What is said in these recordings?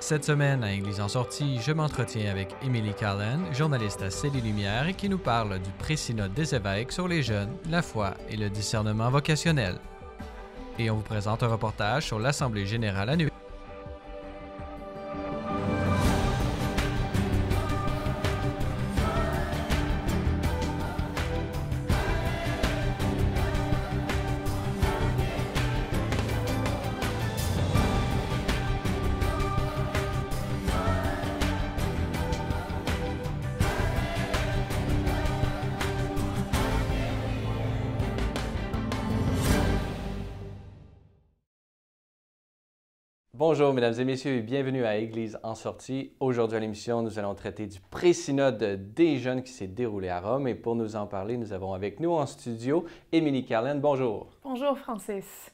Cette semaine, à Église en sortie, je m'entretiens avec Emily Callan, journaliste à C'est les Lumières, et qui nous parle du pré-synode des évêques sur les jeunes, la foi et le discernement vocationnel. Et on vous présente un reportage sur l'Assemblée générale annuelle. Bonjour mesdames et messieurs et bienvenue à Église en sortie. Aujourd'hui à l'émission, nous allons traiter du pré-synode des jeunes qui s'est déroulé à Rome et pour nous en parler, nous avons avec nous en studio Emily Callan. Bonjour. Bonjour Francis.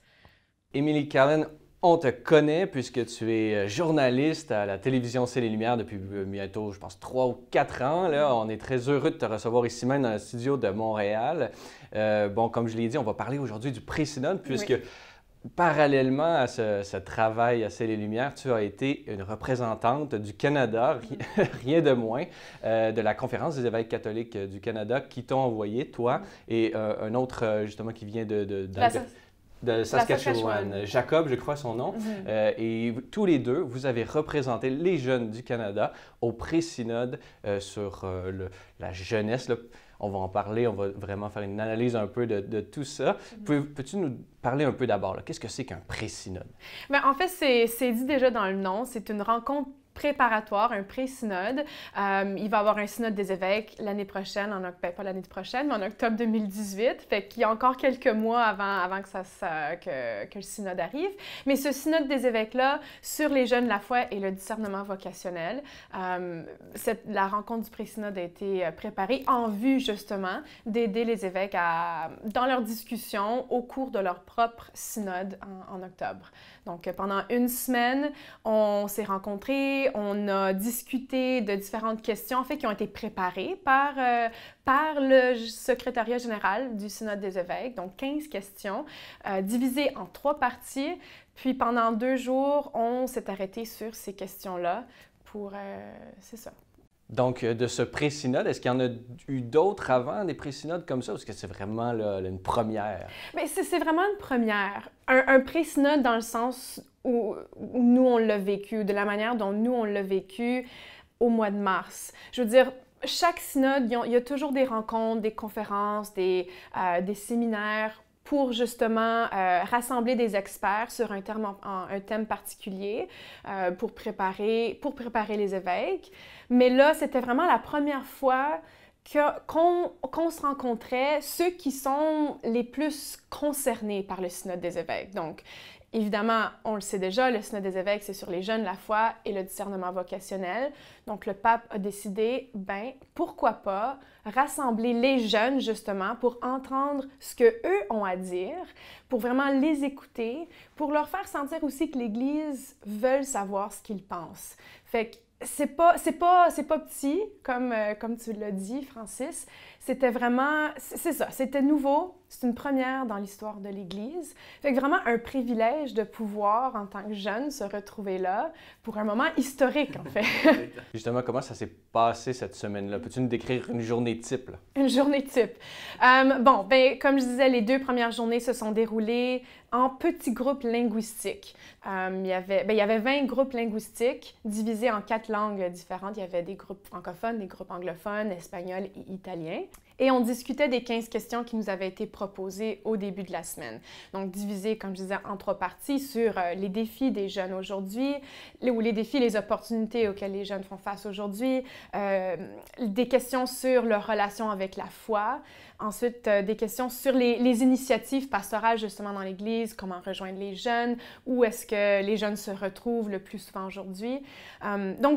Emily Callan, on te connaît puisque tu es journaliste à la télévision C'est les Lumières depuis bientôt, je pense, 3 ou 4 ans. Là, on est très heureux de te recevoir ici même dans le studio de Montréal. Comme je l'ai dit, on va parler aujourd'hui du pré-synode puisque... Oui. Parallèlement à ce travail à C'est les Lumières, tu as été une représentante du Canada, rien de moins, de la Conférence des évêques catholiques du Canada qui t'ont envoyé, toi, et un autre justement qui vient de Saskatchewan, Jacob, je crois son nom. Et tous les deux, vous avez représenté les jeunes du Canada au pré-synode sur la jeunesse. Là. On va en parler, on va vraiment faire une analyse un peu de tout ça. Peux-tu nous parler un peu d'abord, qu'est-ce que c'est qu'un pré-synode? Bien, en fait, c'est dit déjà dans le nom, c'est une rencontre préparatoire, un pré-synode. Il va y avoir un synode des évêques l'année prochaine, pas l'année prochaine, mais en octobre 2018. Fait qu'il y a encore quelques mois avant que le synode arrive. Mais ce synode des évêques-là, sur les jeunes, la foi et le discernement vocationnel, la rencontre du pré-synode a été préparée en vue, justement, d'aider les évêques dans leurs discussions au cours de leur propre synode en octobre. Donc, pendant une semaine, on s'est rencontrés, on a discuté de différentes questions, en fait, qui ont été préparées par le secrétariat général du Synode des évêques, donc 15 questions, divisées en 3 parties. Puis, pendant 2 jours, on s'est arrêté sur ces questions-là c'est ça. Donc, de ce pré-synode, est-ce qu'il y en a eu d'autres avant, des pré-synodes comme ça, ou est-ce que c'est vraiment là, une première? Bien, c'est vraiment une première. Un pré-synode dans le sens où nous, on l'a vécu, de la manière dont nous, on l'a vécu au mois de mars. Je veux dire, chaque synode, il y a toujours des rencontres, des conférences, des séminaires pour justement rassembler des experts sur un thème particulier pour préparer les évêques. Mais là, c'était vraiment la première fois qu'on se rencontrait, ceux qui sont les plus concernés par le synode des évêques. Donc, évidemment, on le sait déjà, le synode des évêques, c'est sur les jeunes, la foi et le discernement vocationnel. Donc, le pape a décidé, pourquoi pas rassembler les jeunes, justement, pour entendre ce qu'eux ont à dire, pour vraiment les écouter, pour leur faire sentir aussi que l'Église veut savoir ce qu'ils pensent. Fait que c'est pas petit, comme tu l'as dit, Francis. C'était vraiment, c'est ça, c'était nouveau, c'est une première dans l'histoire de l'Église. Fait que vraiment un privilège de pouvoir, en tant que jeune, se retrouver là pour un moment historique, en fait. Justement, comment ça s'est passé cette semaine-là? Peux-tu nous décrire une journée type? Là? Une journée type. Comme je disais, les 2 premières journées se sont déroulées en petits groupes linguistiques. Il y avait 20 groupes linguistiques divisés en 4 langues différentes. Il y avait des groupes francophones, des groupes anglophones, espagnols et italiens. Et on discutait des 15 questions qui nous avaient été proposées au début de la semaine. Donc, divisées, comme je disais, en 3 parties sur les défis des jeunes aujourd'hui, ou les défis, les opportunités auxquelles les jeunes font face aujourd'hui, des questions sur leur relation avec la foi, ensuite des questions sur les initiatives pastorales justement dans l'Église, comment rejoindre les jeunes, où est-ce que les jeunes se retrouvent le plus souvent aujourd'hui. Donc,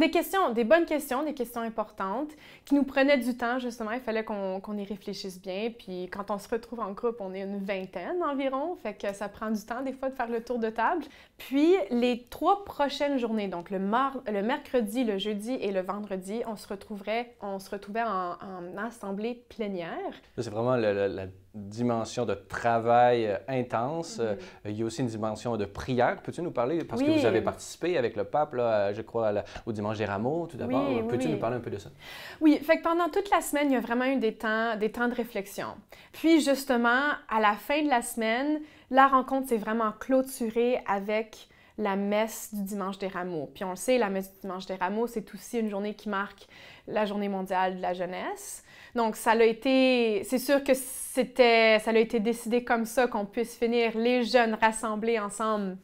des bonnes questions, des questions importantes qui nous prenaient du temps justement, il fallait qu'on y réfléchisse bien. Puis quand on se retrouve en groupe, on est une vingtaine environ, fait que ça prend du temps des fois de faire le tour de table. Puis les 3 prochaines journées, donc le mercredi, le jeudi et le vendredi, on se retrouvait en assemblée plénière. C'est vraiment la dimension de travail intense. Il y a aussi une dimension de prière. Peux-tu nous parler, parce que vous avez participé avec le pape, là, je crois, au Dimanche des Rameaux, tout d'abord. Peux-tu nous parler un peu de ça? Oui, fait que pendant toute la semaine, il y a vraiment eu des temps de réflexion. Puis justement, à la fin de la semaine, la rencontre s'est vraiment clôturée avec la messe du Dimanche des Rameaux. Puis on le sait, la messe du Dimanche des Rameaux, c'est aussi une journée qui marque la Journée mondiale de la jeunesse. Donc, c'est sûr que ça a été décidé comme ça qu'on puisse finir les jeunes rassemblés ensemble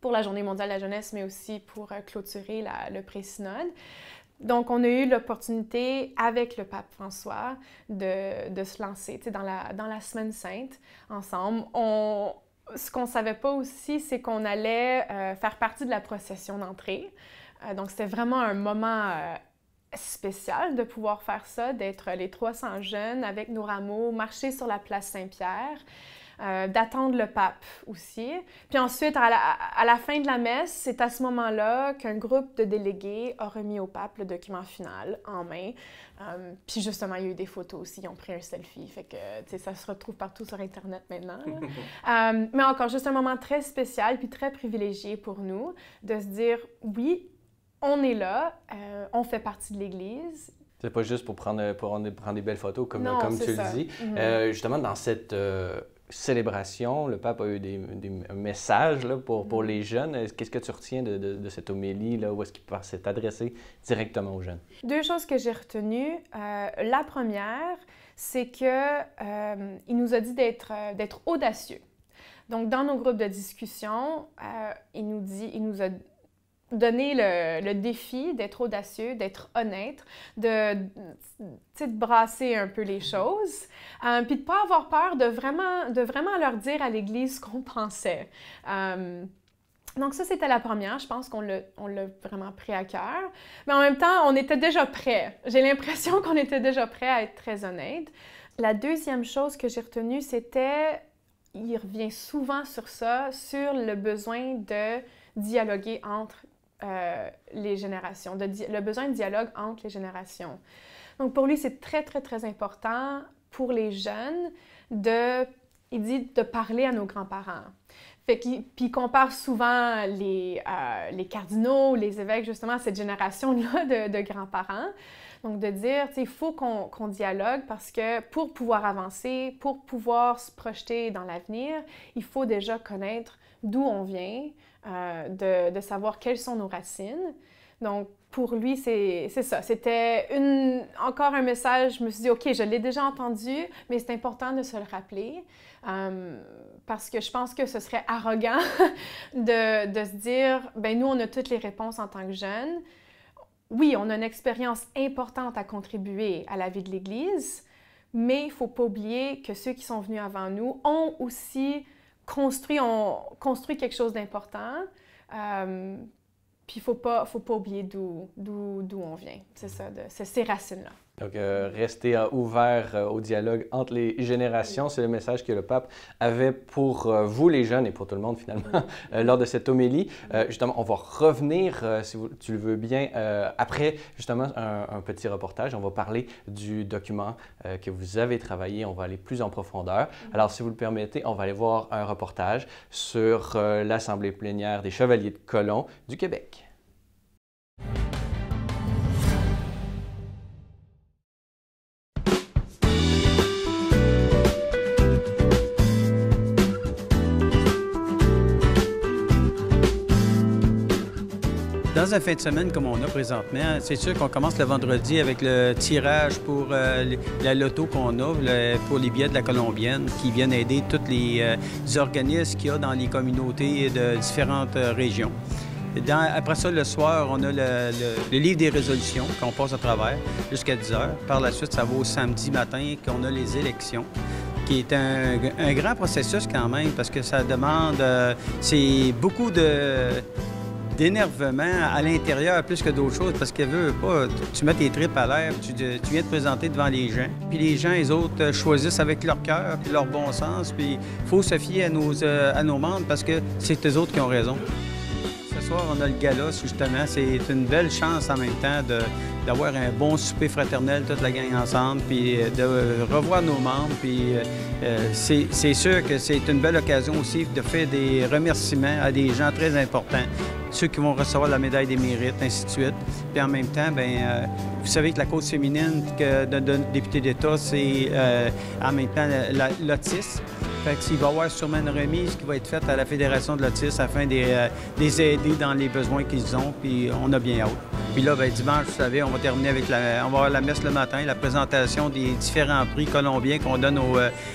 pour la Journée mondiale de la jeunesse, mais aussi pour clôturer le pré-synode. Donc, on a eu l'opportunité, avec le pape François, de se lancer dans la Semaine sainte ensemble. Ce qu'on ne savait pas aussi, c'est qu'on allait faire partie de la procession d'entrée. Donc, c'était vraiment un moment spécial de pouvoir faire ça, d'être les 300 jeunes avec nos rameaux, marcher sur la place Saint-Pierre, d'attendre le pape aussi. Puis ensuite, à la fin de la messe, c'est à ce moment-là qu'un groupe de délégués a remis au pape le document final en main. Puis justement, il y a eu des photos aussi, ils ont pris un selfie, fait que ça se retrouve partout sur Internet maintenant. Mais encore, juste un moment très spécial puis très privilégié pour nous de se dire, oui, on est là, on fait partie de l'Église. C'est pas juste pour prendre des belles photos, comme tu le dis. Justement, dans cette célébration, le pape a eu des messages là, pour les jeunes. Qu'est-ce que tu retiens de cette homélie, là, où est-ce qu'il s'est adressé directement aux jeunes? Deux choses que j'ai retenues. La première, c'est qu'il nous a dit d'être audacieux. Donc, dans nos groupes de discussion, il nous a donner le défi d'être audacieux, d'être honnête, de brasser un peu les choses, puis de ne pas avoir peur de vraiment leur dire à l'Église ce qu'on pensait. Donc ça, c'était la première. Je pense qu'on l'a vraiment pris à cœur. Mais en même temps, on était déjà prêts. J'ai l'impression qu'on était déjà prêts à être très honnête. La deuxième chose que j'ai retenue, c'était, il revient souvent sur ça, sur le besoin de dialoguer entre les générations, le besoin de dialogue entre les générations. Donc, pour lui, c'est très, très, très important pour les jeunes il dit de parler à nos grands-parents. Puis il compare souvent les cardinaux, les évêques, justement, à cette génération-là de grands-parents. Donc, de dire, il faut qu'on dialogue parce que pour pouvoir avancer, pour pouvoir se projeter dans l'avenir, il faut déjà connaître d'où on vient, de savoir quelles sont nos racines. Donc, pour lui, c'est ça. C'était encore un message, je me suis dit, OK, je l'ai déjà entendu, mais c'est important de se le rappeler parce que je pense que ce serait arrogant de se dire, ben nous, on a toutes les réponses en tant que jeunes. Oui, on a une expérience importante à contribuer à la vie de l'Église, mais il ne faut pas oublier que ceux qui sont venus avant nous ont aussi construit quelque chose d'important. Puis il ne faut pas oublier d'où on vient. C'est ça, c'est ces racines-là. Donc, rester ouvert au dialogue entre les générations, c'est le message que le pape avait pour vous, les jeunes, et pour tout le monde, finalement, lors de cette homélie. Justement, on va revenir, si tu le veux bien, après, justement, un petit reportage. On va parler du document que vous avez travaillé. On va aller plus en profondeur. Alors, si vous le permettez, on va aller voir un reportage sur l'Assemblée plénière des Chevaliers de Colomb du Québec. Dans un fin de semaine comme on a présentement, c'est sûr qu'on commence le vendredi avec le tirage pour la loto qu'on a, pour les billets de la Colombienne, qui viennent aider tous les organismes qu'il y a dans les communautés de différentes régions. Après ça, le soir, on a le livre des résolutions qu'on passe à travers jusqu'à 10 heures. Par la suite, ça va au samedi matin qu'on a les élections, qui est un grand processus quand même, parce que ça demande... c'est beaucoup d'énervement à l'intérieur plus que d'autres choses, parce que veux pas, tu mets tes tripes à l'air, tu viens te présenter devant les gens. Puis les gens, les autres, choisissent avec leur cœur puis leur bon sens, puis il faut se fier à nos membres parce que c'est eux autres qui ont raison. Ce ce soir, on a le gala, justement. C'est une belle chance en même temps d'avoir un bon souper fraternel, toute la gang ensemble, puis de revoir nos membres. Puis c'est sûr que c'est une belle occasion aussi de faire des remerciements à des gens très importants, ceux qui vont recevoir la médaille des mérites, ainsi de suite. Puis en même temps, bien, vous savez que la cause féminine de député d'État, c'est en même temps l'autisme. Fait qu'il va y avoir sûrement une remise qui va être faite à la Fédération de l'autisme afin de les aider dans les besoins qu'ils ont, puis on a bien hâte. Puis là, bien, dimanche, vous savez, on va terminer avec on va avoir la messe le matin, la présentation des différents prix colombiens qu'on donne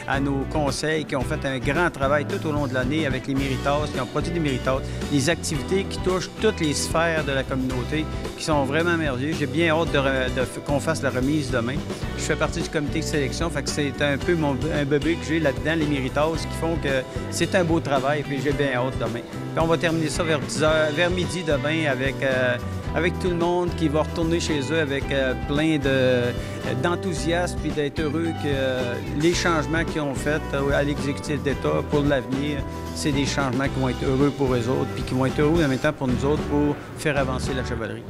à nos conseils qui ont fait un grand travail tout au long de l'année avec les Méritas, qui ont produit des Méritas, des activités qui touchent toutes les sphères de la communauté, qui sont vraiment merveilleuses. J'ai bien hâte qu'on fasse la remise demain. Je fais partie du comité de sélection, fait que c'est un peu un bébé que j'ai là-dedans, les Méritas, qui font que c'est un beau travail, puis j'ai bien hâte demain. Puis on va terminer ça vers 10h, vers midi demain avec tout le monde qui va retourner chez eux avec plein d'enthousiasme puis d'être heureux que les changements qu'ils ont faits à l'exécutif d'État pour l'avenir, c'est des changements qui vont être heureux pour eux autres puis qui vont être heureux en même temps pour nous autres pour faire avancer la chevalerie.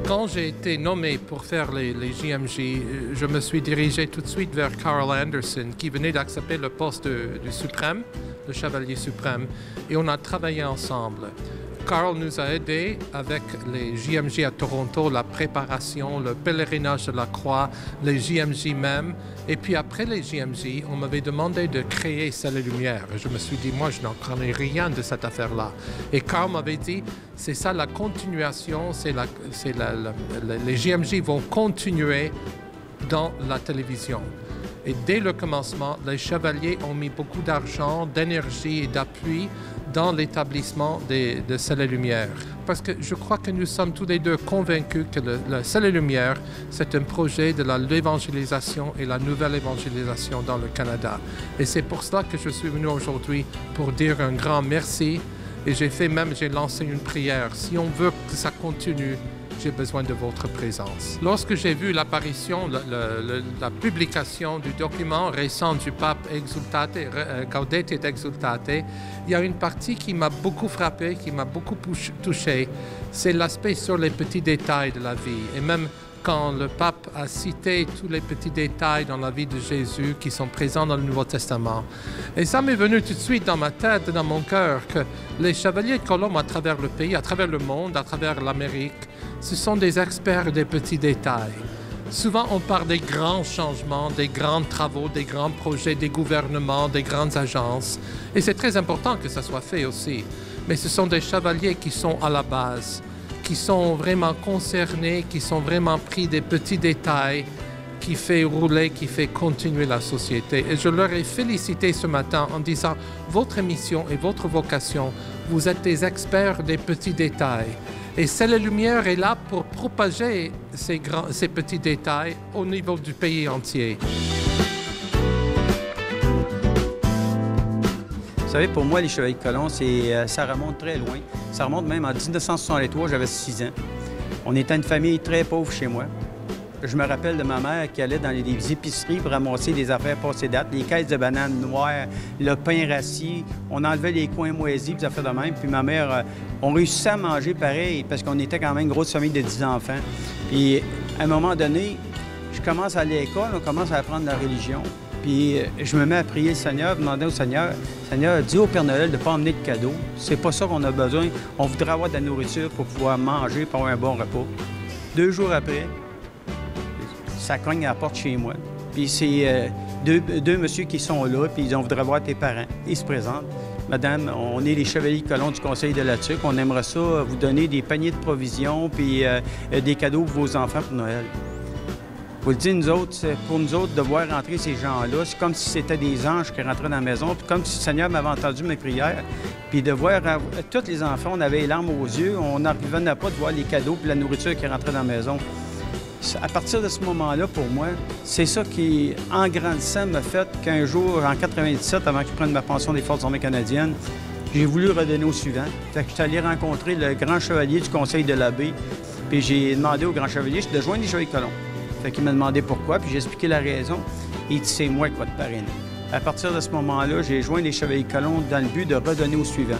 Quand j'ai été nommé pour faire les JMJ, je me suis dirigé tout de suite vers Carl Anderson, qui venait d'accepter le poste du suprême, le chevalier suprême, et on a travaillé ensemble. Carl nous a aidés avec les JMJ à Toronto, la préparation, le pèlerinage de la croix, les JMJ même. Et puis après les JMJ, on m'avait demandé de créer Ciel et Lumière. Et je me suis dit, moi, je n'en connais rien de cette affaire-là. Et Carl m'avait dit, c'est ça la continuation, les JMJ vont continuer dans la télévision. Et dès le commencement, les chevaliers ont mis beaucoup d'argent, d'énergie et d'appui dans l'établissement de Ciel et Lumière. Parce que je crois que nous sommes tous les deux convaincus que le Ciel et Lumière, c'est un projet de l'évangélisation et la nouvelle évangélisation dans le Canada. Et c'est pour cela que je suis venu aujourd'hui pour dire un grand merci. Et j'ai lancé une prière. Si on veut que ça continue, j'ai besoin de votre présence. Lorsque j'ai vu l'apparition, la publication du document récent du pape Exsultate, Gaudete et Exsultate, il y a une partie qui m'a beaucoup frappé, qui m'a beaucoup touché. C'est l'aspect sur les petits détails de la vie. Et même quand le pape a cité tous les petits détails dans la vie de Jésus qui sont présents dans le Nouveau Testament. Et ça m'est venu tout de suite dans ma tête, dans mon cœur, que les chevaliers de Colombe à travers le pays, à travers le monde, à travers l'Amérique, ce sont des experts des petits détails. Souvent, on parle des grands changements, des grands travaux, des grands projets, des gouvernements, des grandes agences. Et c'est très important que ça soit fait aussi. Mais ce sont des chevaliers qui sont à la base, qui sont vraiment concernés, qui sont vraiment pris des petits détails, qui fait rouler, qui fait continuer la société. Et je leur ai félicité ce matin en disant « Votre mission et votre vocation, vous êtes des experts des petits détails. » Et Ciel et Lumière est là pour propager ces petits détails au niveau du pays entier. Vous savez, pour moi, les Chevaliers de Colomb, ça remonte très loin. Ça remonte même en 1963, j'avais 6 ans. On était une famille très pauvre chez moi. Je me rappelle de ma mère qui allait dans les épiceries pour ramasser des affaires passées date, les caisses de bananes noires, le pain rassis. On enlevait les coins moisis, des affaires de même. Puis ma mère, on réussissait à manger pareil parce qu'on était quand même une grosse famille de 10 enfants. Puis à un moment donné, je commence à aller à l'école, on commence à apprendre la religion. Puis je me mets à prier le Seigneur, demander au Seigneur, Seigneur, dis au Père Noël de ne pas emmener de cadeaux. C'est pas ça qu'on a besoin. On voudrait avoir de la nourriture pour pouvoir manger, pour avoir un bon repas. 2 jours après, ça cogne à la porte chez moi. Puis c'est deux messieurs qui sont là, puis ils voudraient voir tes parents. Ils se présentent. Madame, on est les Chevaliers de Colomb du Conseil de la TUC. On aimerait ça vous donner des paniers de provisions, puis des cadeaux pour vos enfants pour Noël. Vous le dites, pour nous autres, de voir rentrer ces gens-là, c'est comme si c'était des anges qui rentraient dans la maison, puis comme si le Seigneur m'avait entendu mes prières. Puis de voir tous les enfants, on avait les larmes aux yeux, on n'en revenait pas de voir les cadeaux puis la nourriture qui rentrait dans la maison. À partir de ce moment-là, pour moi, c'est ça qui, en grandissant, m'a fait qu'un jour, en 97, avant que je prenne ma pension des Forces armées canadiennes, j'ai voulu redonner au suivant. Fait que je suis allé rencontrer le grand chevalier du Conseil de l'abbé, puis j'ai demandé au grand chevalier de joindre les Chevaliers de Colomb. Fait qu'il m'a demandé pourquoi, puis j'ai expliqué la raison. Il dit, c'est moi qui vais te parrainer. À partir de ce moment-là, j'ai joint les Chevaliers de Colomb dans le but de redonner au suivant.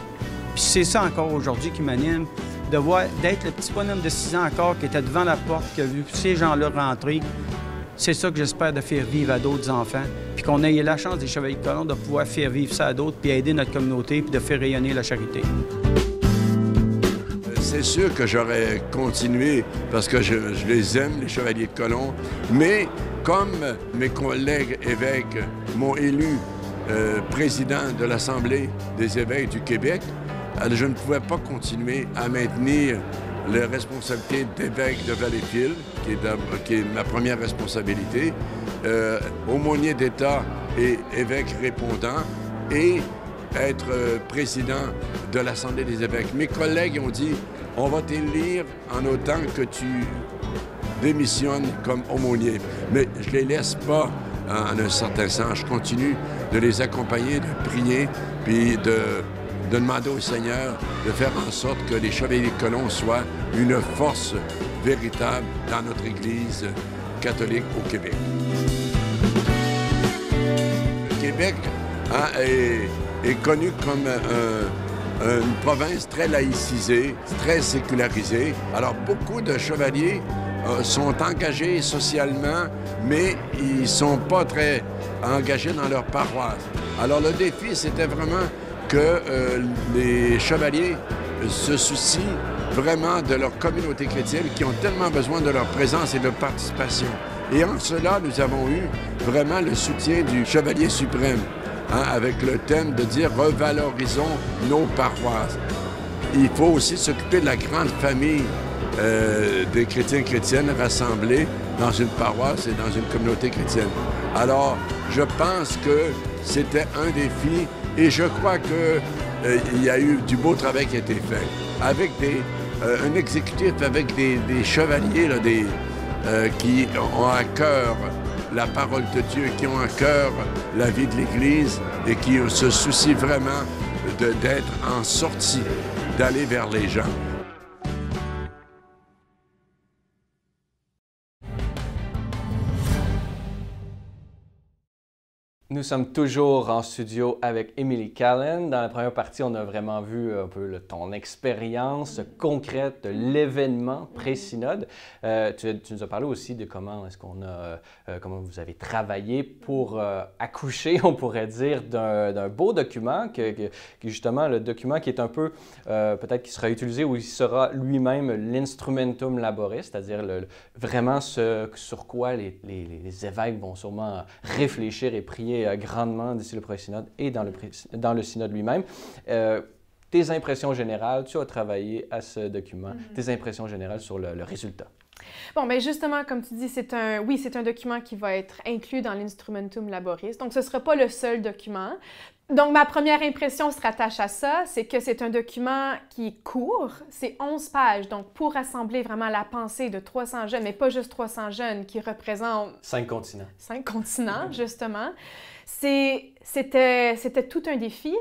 Puis c'est ça encore aujourd'hui qui m'anime, d'être le petit bonhomme de 6 ans encore qui était devant la porte, qui a vu ces gens-là rentrer. C'est ça que j'espère de faire vivre à d'autres enfants, puis qu'on ait la chance des Chevaliers de Colomb de pouvoir faire vivre ça à d'autres, puis aider notre communauté, puis de faire rayonner la charité. C'est sûr que j'aurais continué parce que je les aime, les Chevaliers de Colomb, mais comme mes collègues évêques m'ont élu président de l'Assemblée des évêques du Québec, je ne pouvais pas continuer à maintenir les responsabilités d'évêque de Valleyfield, qui est ma première responsabilité, aumônier d'État et évêque répondant, et être président de l'Assemblée des évêques. Mes collègues ont dit, on va t'élire en autant que tu démissionnes comme aumônier. Mais je ne les laisse pas en un certain sens. Je continue de les accompagner, de prier, puis de demander au Seigneur de faire en sorte que les Chevaliers de Colomb soient une force véritable dans notre Église catholique au Québec. Le Québec est connu comme une province très laïcisée, très sécularisée. Alors, beaucoup de chevaliers sont engagés socialement, mais ils ne sont pas très engagés dans leur paroisse. Alors, le défi, c'était vraiment que les chevaliers se soucient vraiment de leur communauté chrétienne qui ont tellement besoin de leur présence et de participation. Et en cela, nous avons eu vraiment le soutien du Chevalier suprême, avec le thème de dire « Revalorisons nos paroisses ». Il faut aussi s'occuper de la grande famille des chrétiens et chrétiennes rassemblés dans une paroisse et dans une communauté chrétienne. Alors, je pense que c'était un défi et je crois qu'il y a eu du beau travail qui a été fait. Avec un exécutif avec des chevaliers là, qui ont à cœur la parole de Dieu, qui ont à cœur la vie de l'Église et qui se soucient vraiment d'être en sortie, d'aller vers les gens. Nous sommes toujours en studio avec Emily Callen. Dans la première partie, on a vraiment vu un peu ton expérience concrète de l'événement pré-synode. Tu nous as parlé aussi de comment comment vous avez travaillé pour accoucher, on pourrait dire, d'un beau document, qui justement le document qui est un peu, peut-être qui sera utilisé ou il sera lui-même l'instrumentum laboris, c'est-à-dire vraiment ce sur quoi les évêques vont sûrement réfléchir et prier grandement d'ici le pré-synode et dans le synode lui-même. Tes impressions générales, tu as travaillé à ce document, tes impressions générales sur le résultat. Bon, bien justement, comme tu dis, c'est un document qui va être inclus dans l'Instrumentum Laboris. Donc, ce ne sera pas le seul document. Donc, ma première impression se rattache à ça, c'est que c'est un document qui est court, c'est 11 pages. Donc, pour rassembler vraiment la pensée de 300 jeunes, mais pas juste 300 jeunes qui représentent... 5 continents. 5 continents, justement. C'était tout un défi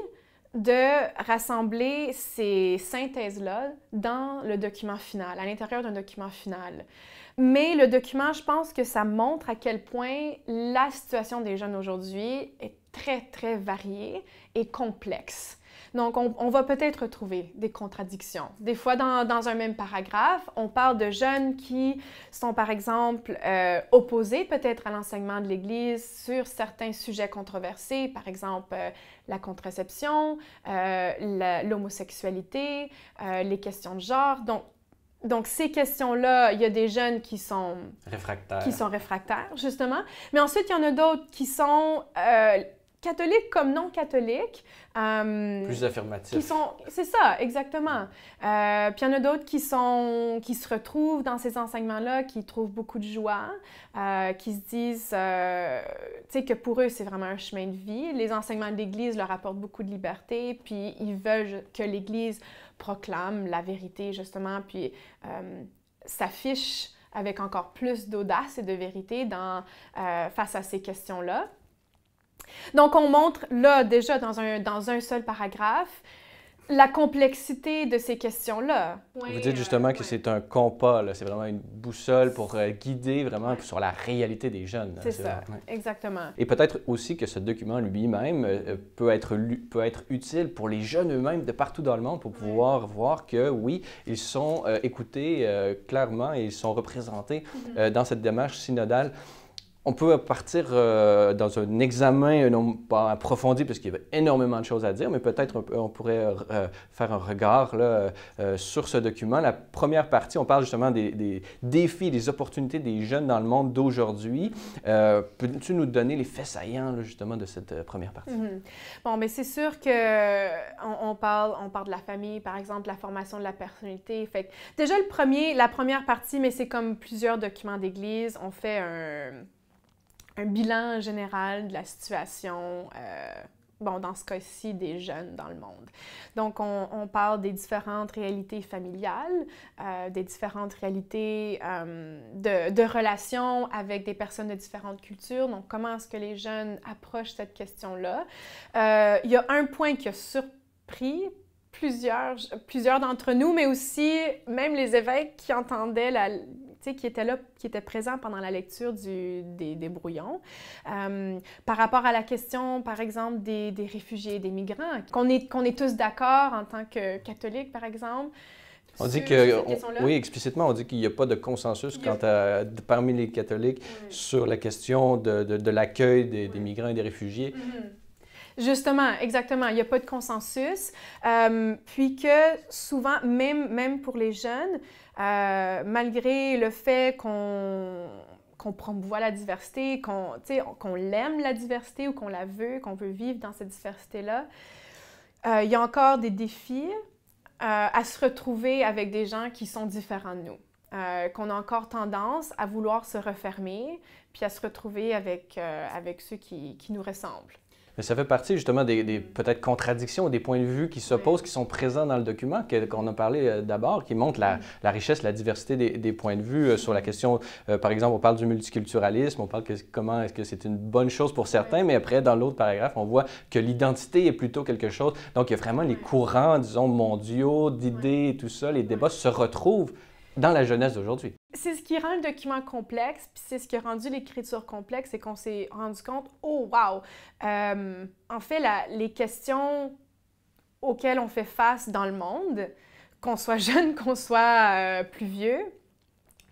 de rassembler ces synthèses-là dans le document final, à l'intérieur d'un document final. Mais le document, je pense que ça montre à quel point la situation des jeunes aujourd'hui est très, très variée et complexe. Donc, on va peut-être retrouver des contradictions. Des fois, dans un même paragraphe, on parle de jeunes qui sont, par exemple, opposés peut-être à l'enseignement de l'Église sur certains sujets controversés, par exemple la contraception, l'homosexualité, les questions de genre. Donc, ces questions-là, il y a des jeunes qui sont réfractaires, justement. Mais ensuite, il y en a d'autres qui sont catholiques comme non catholiques. Plus affirmatifs. C'est ça, exactement. Puis il y en a d'autres qui se retrouvent dans ces enseignements-là, qui trouvent beaucoup de joie, qui se disent que pour eux, c'est vraiment un chemin de vie. Les enseignements de l'Église leur apportent beaucoup de liberté, puis ils veulent que l'Église proclame la vérité, justement, puis s'affiche avec encore plus d'audace et de vérité face à ces questions-là. Donc, on montre là, déjà, dans un seul paragraphe, la complexité de ces questions-là. Vous dites justement que c'est un compas, c'est vraiment une boussole pour guider vraiment sur la réalité des jeunes. C'est ça, exactement. Et peut-être aussi que ce document lui-même peut être utile pour les jeunes eux-mêmes de partout dans le monde pour pouvoir voir que oui, ils sont écoutés clairement et ils sont représentés dans cette démarche synodale. On peut partir dans un examen, non pas approfondi, parce qu'il y a énormément de choses à dire, mais peut-être on pourrait faire un regard là, sur ce document. La première partie, on parle justement des défis, des opportunités des jeunes dans le monde d'aujourd'hui. Peux-tu nous donner les faits saillants là, justement de cette première partie? Bon, mais c'est sûr qu'on parle de la famille, par exemple, de la formation de la personnalité. Fait que déjà, la première partie, mais c'est comme plusieurs documents d'Église, on fait un bilan général de la situation, dans ce cas-ci, des jeunes dans le monde. Donc, on parle des différentes réalités familiales, des différentes réalités de relations avec des personnes de différentes cultures. Donc, comment est-ce que les jeunes approchent cette question-là? Il y a un point qui a surpris plusieurs d'entre nous, mais aussi même les évêques qui entendaient qui étaient là, qui étaient présents pendant la lecture des brouillons. Par rapport à la question, par exemple, des réfugiés, des migrants, qu'on est tous d'accord en tant que catholiques, par exemple. On dit que, oui, explicitement, on dit qu'il n'y a pas de consensus parmi les catholiques sur la question de l'accueil des migrants et des réfugiés. Justement, exactement. Il n'y a pas de consensus. Puis que souvent, même pour les jeunes, malgré le fait qu'on promouvoit la diversité, qu'on l'aime la diversité ou qu'on la veut, qu'on veut vivre dans cette diversité-là, il y a encore des défis à se retrouver avec des gens qui sont différents de nous. Qu'on a encore tendance à vouloir se refermer puis à se retrouver avec ceux qui nous ressemblent. Mais ça fait partie justement des peut-être contradictions, des points de vue qui s'opposent, qui sont présents dans le document qu'on a parlé d'abord, qui montrent la richesse, la diversité des points de vue sur la question. Par exemple, on parle du multiculturalisme, on parle comment est-ce que c'est une bonne chose pour certains, mais après, dans l'autre paragraphe, on voit que l'identité est plutôt quelque chose. Donc, il y a vraiment les courants, disons, mondiaux, d'idées et tout ça, les débats se retrouvent dans la jeunesse d'aujourd'hui. C'est ce qui rend le document complexe, puis c'est ce qui a rendu l'écriture complexe, c'est qu'on s'est rendu compte, oh wow! En fait, les questions auxquelles on fait face dans le monde, qu'on soit jeune, qu'on soit plus vieux,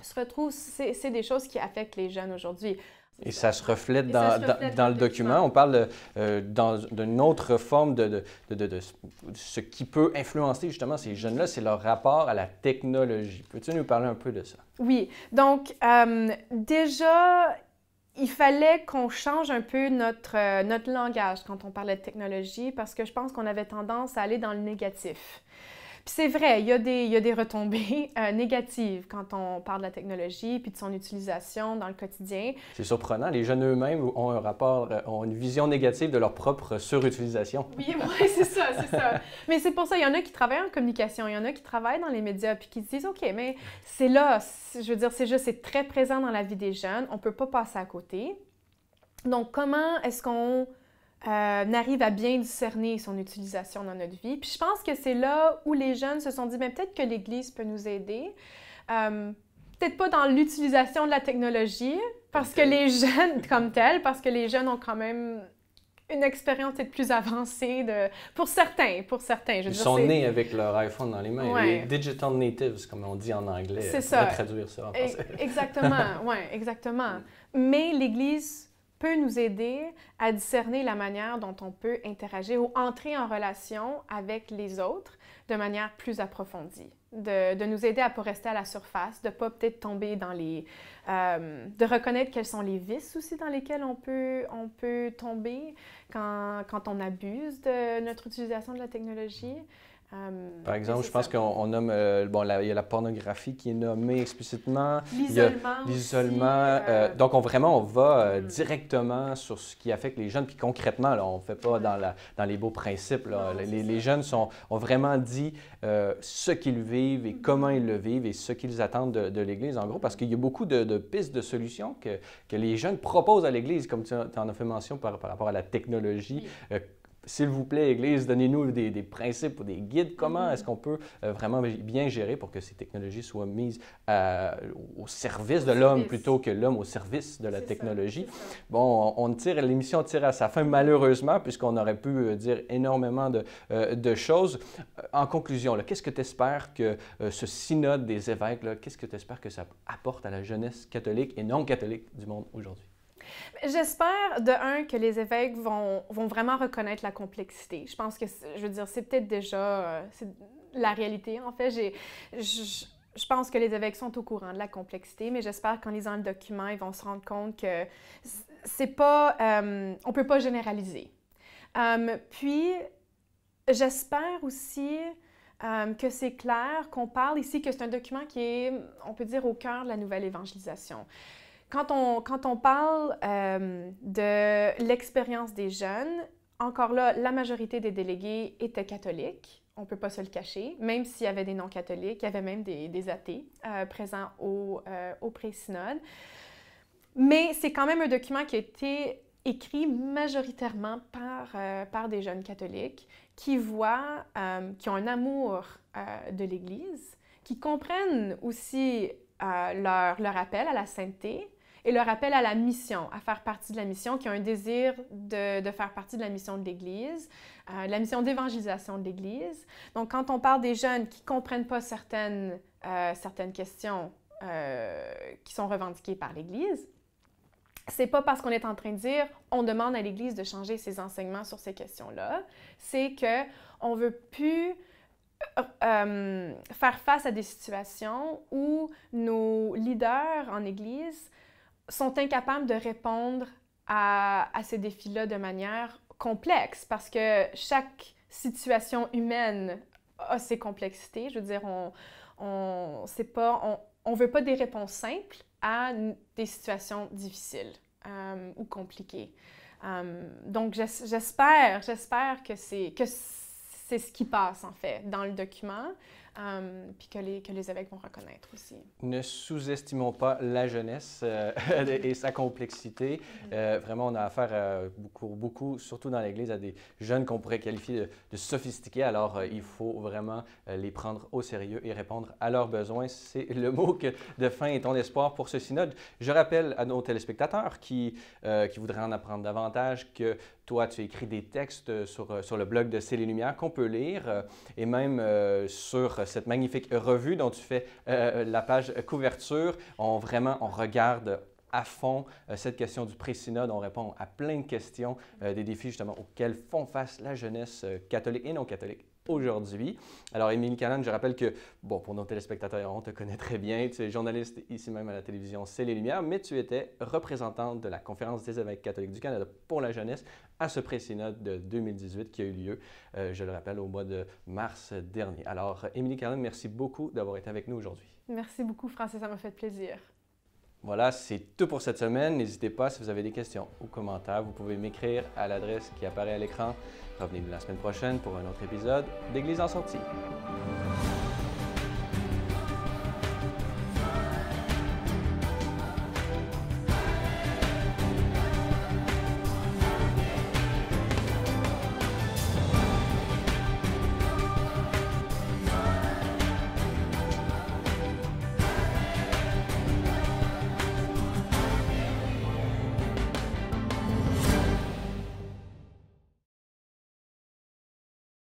se retrouvent, c'est des choses qui affectent les jeunes aujourd'hui. Et ça se reflète dans le document. On parle d'une autre forme de ce qui peut influencer justement ces jeunes-là, c'est leur rapport à la technologie. Peux-tu nous parler un peu de ça? Oui. Donc, déjà, il fallait qu'on change un peu notre langage quand on parlait de technologie parce que je pense qu'on avait tendance à aller dans le négatif. Puis c'est vrai, il y a des retombées négatives quand on parle de la technologie puis de son utilisation dans le quotidien. C'est surprenant, les jeunes eux-mêmes ont une vision négative de leur propre surutilisation. Oui, c'est ça. Mais c'est pour ça, il y en a qui travaillent en communication, il y en a qui travaillent dans les médias puis qui se disent, OK, mais c'est là, je veux dire, c'est très présent dans la vie des jeunes, on ne peut pas passer à côté. Donc, comment est-ce qu'on arrive à bien discerner son utilisation dans notre vie. Puis je pense que c'est là où les jeunes se sont dit, bien, peut-être que l'Église peut nous aider. Peut-être pas dans l'utilisation de la technologie, parce que les jeunes, comme tels, parce que les jeunes ont quand même une expérience peut-être plus avancée pour certains. Ils sont nés avec leur iPhone dans les mains. Les digital natives, comme on dit en anglais. C'est ça. On va traduire ça en français. Exactement. Mais l'Église peut nous aider à discerner la manière dont on peut interagir ou entrer en relation avec les autres de manière plus approfondie, de nous aider à ne pas rester à la surface, de ne pas peut-être tomber dans de reconnaître quels sont les vices aussi dans lesquels on peut tomber quand on abuse de notre utilisation de la technologie. Par exemple, je pense qu'on nomme, il y a la pornographie qui est nommée explicitement. L'isolement. Donc, on va directement sur ce qui affecte les jeunes. Puis concrètement, là, on ne fait pas dans les beaux principes. Là. Non, les jeunes ont vraiment dit ce qu'ils vivent et comment ils le vivent et ce qu'ils attendent de l'Église, en gros, parce qu'il y a beaucoup de pistes de solutions que les jeunes proposent à l'Église, comme tu en as fait mention par rapport à la technologie. s'il vous plaît, Église, donnez-nous des principes ou des guides. Comment est-ce qu'on peut vraiment bien gérer pour que ces technologies soient mises au service de l'homme plutôt que l'homme au service de la technologie? Bon, l'émission tire à sa fin malheureusement puisqu'on aurait pu dire énormément de choses. En conclusion, qu'est-ce que tu espères que ce synode des évêques, qu'est-ce que tu espères que ça apporte à la jeunesse catholique et non catholique du monde aujourd'hui? J'espère, de un, que les évêques vont vraiment reconnaître la complexité. Je pense que, je veux dire, c'est peut-être déjà c'est la réalité. En fait, je pense que les évêques sont au courant de la complexité, mais j'espère qu'en lisant le document, ils vont se rendre compte que c'est pas... on peut pas généraliser. Puis, j'espère aussi que c'est clair qu'on parle ici que c'est un document qui est, on peut dire, au cœur de la nouvelle évangélisation. Quand on parle de l'expérience des jeunes, encore là, la majorité des délégués étaient catholiques. On ne peut pas se le cacher, même s'il y avait des non-catholiques, il y avait même des athées présents au pré-synode. Mais c'est quand même un document qui a été écrit majoritairement par des jeunes catholiques qui voient, qui ont un amour de l'Église, qui comprennent aussi leur appel à la sainteté et leur appel à la mission, à faire partie de la mission, qui ont un désir de faire partie de la mission de l'Église, la mission d'évangélisation de l'Église. Donc, quand on parle des jeunes qui ne comprennent pas certaines questions qui sont revendiquées par l'Église, c'est pas parce qu'on est en train de dire on demande à l'Église de changer ses enseignements sur ces questions-là, c'est qu'on ne veut plus faire face à des situations où nos leaders en Église sont incapables de répondre à ces défis-là de manière complexe, parce que chaque situation humaine a ses complexités. Je veux dire, on veut pas des réponses simples à des situations difficiles ou compliquées. Donc, j'espère que c'est ce qui passe, en fait, dans le document, puis que les évêques vont reconnaître aussi. Ne sous-estimons pas la jeunesse et sa complexité. Vraiment, on a affaire beaucoup, surtout dans l'Église, à des jeunes qu'on pourrait qualifier de sophistiqués. Alors, il faut vraiment les prendre au sérieux et répondre à leurs besoins. C'est le mot de fin et ton espoir pour ce synode. Je rappelle à nos téléspectateurs qui voudraient en apprendre davantage que toi, tu écris des textes sur le blog de C'est les Lumières qu'on peut lire et même sur cette magnifique revue dont tu fais la page couverture. On regarde à fond cette question du pré-synode. On répond à plein de questions, des défis justement auxquels font face la jeunesse catholique et non catholique aujourd'hui. Alors, Émilie Callanne, je rappelle que, bon, pour nos téléspectateurs, on te connaît très bien. Tu es journaliste ici même à la télévision C'est les Lumières, mais tu étais représentante de la Conférence des évêques catholiques du Canada pour la jeunesse à ce pré-synode de 2018 qui a eu lieu, je le rappelle, au mois de mars dernier. Alors, Émilie Callanne, merci beaucoup d'avoir été avec nous aujourd'hui. Merci beaucoup, Francis, ça m'a fait plaisir. Voilà, c'est tout pour cette semaine. N'hésitez pas, si vous avez des questions ou commentaires, vous pouvez m'écrire à l'adresse qui apparaît à l'écran. Revenez-nous la semaine prochaine pour un autre épisode d'Église en sortie.